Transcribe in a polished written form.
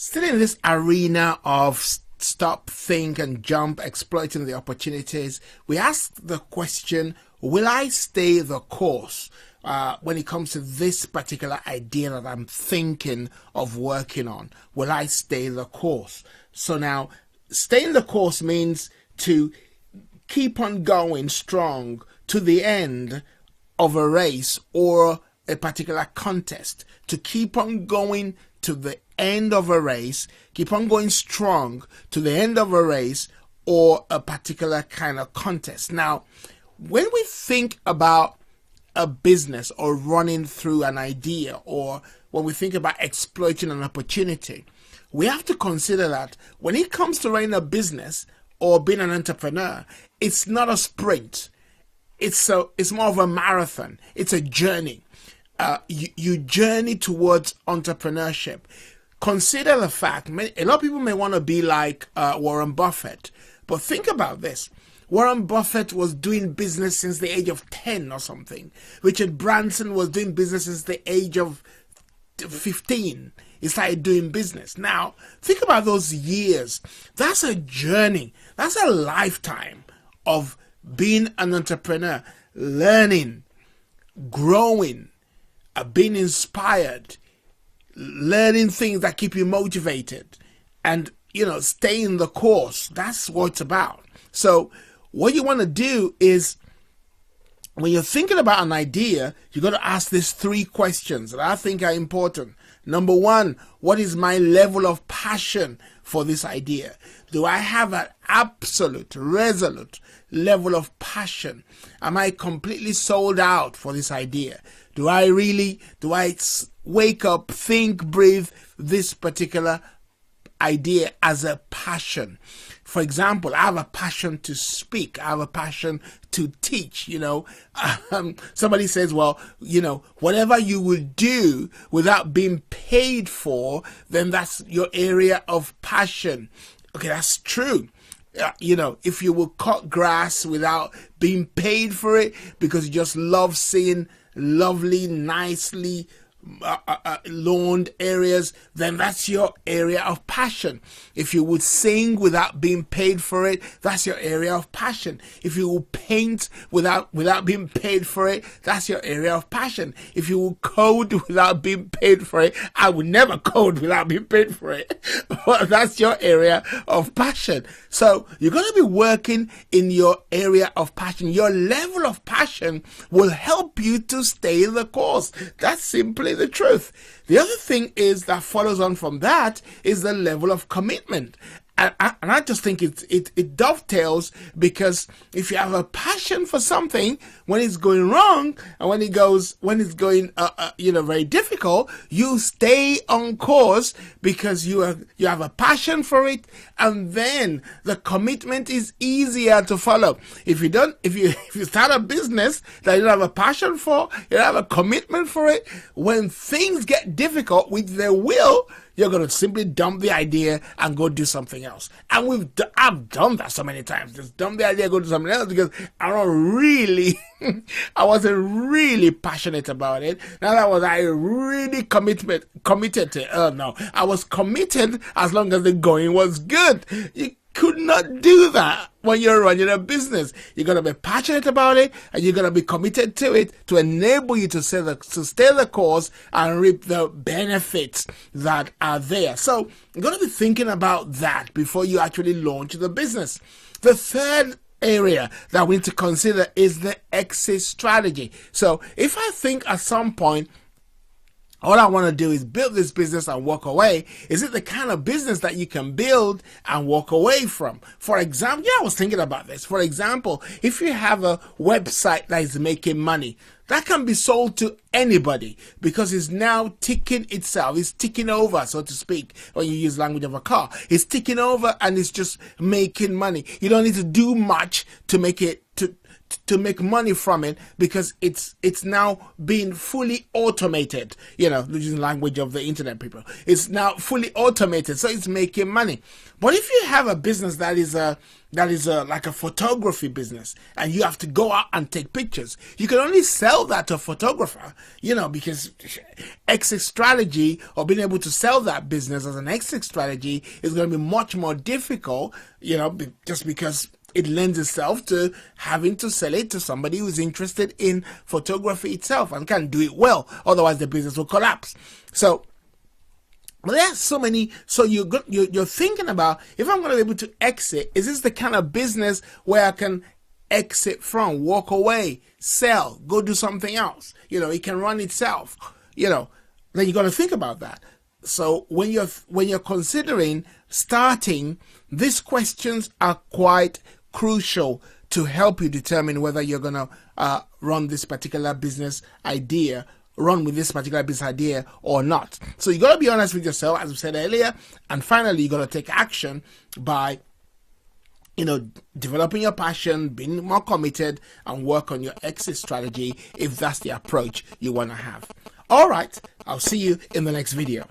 Still in this arena of stop, think, and jump, exploiting the opportunities, we ask the question, will I stay the course when it comes to this particular idea that I'm thinking of working on? Will I stay the course? So now, staying the course means to keep on going strong to the end of a race or a particular contest, to keep on going to the end of a race, keep on going strong to the end of a race or a particular kind of contest. Now, when we think about a business or running through an idea, or when we think about exploiting an opportunity, we have to consider that when it comes to running a business or being an entrepreneur, it's not a sprint. It's more of a marathon. It's a journey. You journey towards entrepreneurship. Consider the fact, a lot of people may want to be like Warren Buffett, but think about this. Warren Buffett was doing business since the age of 10 or something. Richard Branson was doing business since the age of 15. He started doing business. Now, think about those years. That's a journey. That's a lifetime of being an entrepreneur, learning, growing, being inspired, learning things that keep you motivated, and, staying the course. That's what it's about. So what you want to do is, when you're thinking about an idea, you got to ask these three questions that I think are important. Number one, what is my level of passion for this idea? Do I have an absolute, resolute level of passion? Am I completely sold out for this idea? Do I wake up, think, breathe this particular idea as a passion? For example, I have a passion to speak. I have a passion to teach. Somebody says, well, whatever you will do without being paid for, then that's your area of passion. Okay, that's true. If you will cut grass without being paid for it because you just love seeing lovely, nicely lawned areas, then that's your area of passion. If you would sing without being paid for it, that's your area of passion. If you will paint without being paid for it, that's your area of passion. If you will code without being paid for it, I would never code without being paid for it. But that's your area of passion. So you're going to be working in your area of passion. Your level of passion will help you to stay the course. That's simply the truth. The other thing is that follows on from that is the level of commitment. And I just think it dovetails, because if you have a passion for something, when it's going wrong and when it's going very difficult, you stay on course because you have a passion for it, and then the commitment is easier to follow. If you start a business that you don't have a passion for, you don't have a commitment for it, when things get difficult, which they will, you're going to simply dump the idea and go do something else. And I've done that so many times. Just dump the idea, go do something else, because I wasn't really passionate about it. Now was I really committed to it. No, I was committed as long as the going was good. You could not do that when you're running a business. You're going to be passionate about it, and you're going to be committed to it to enable you to stay the course and reap the benefits that are there. So you're going to be thinking about that before you actually launch the business. The third area that we need to consider is the exit strategy. So if I think at some point, all I want to do is build this business and walk away, is it the kind of business that you can build and walk away from? For example, I was thinking about this. For example, if you have a website that is making money, that can be sold to anybody because it's now ticking itself. It's ticking over, so to speak, when you use language of a car. It's ticking over and it's just making money. You don't need to do much to make it to make money from it because it's now being fully automated. You know, using the language of the internet people, it's now fully automated, so it's making money. But if you have a business that is like a photography business, and you have to go out and take pictures, you can only sell that to a photographer, you know, because exit strategy, or being able to sell that business as an exit strategy, is going to be much more difficult, you know, just because it lends itself to having to sell it to somebody who's interested in photography itself and can do it well. Otherwise, the business will collapse. So, but there's so many. So you're thinking about, if I'm going to be able to exit, is this the kind of business where I can exit from, walk away, sell, go do something else? You know, it can run itself. You know, then you got to think about that. So when you're considering starting, these questions are quite crucial to help you determine whether you're going to run with this particular business idea or not. So you got to be honest with yourself, as we said earlier, and finally you got to take action by, you know, developing your passion, being more committed, and work on your exit strategy if that's the approach you want to have. All right, I'll see you in the next video.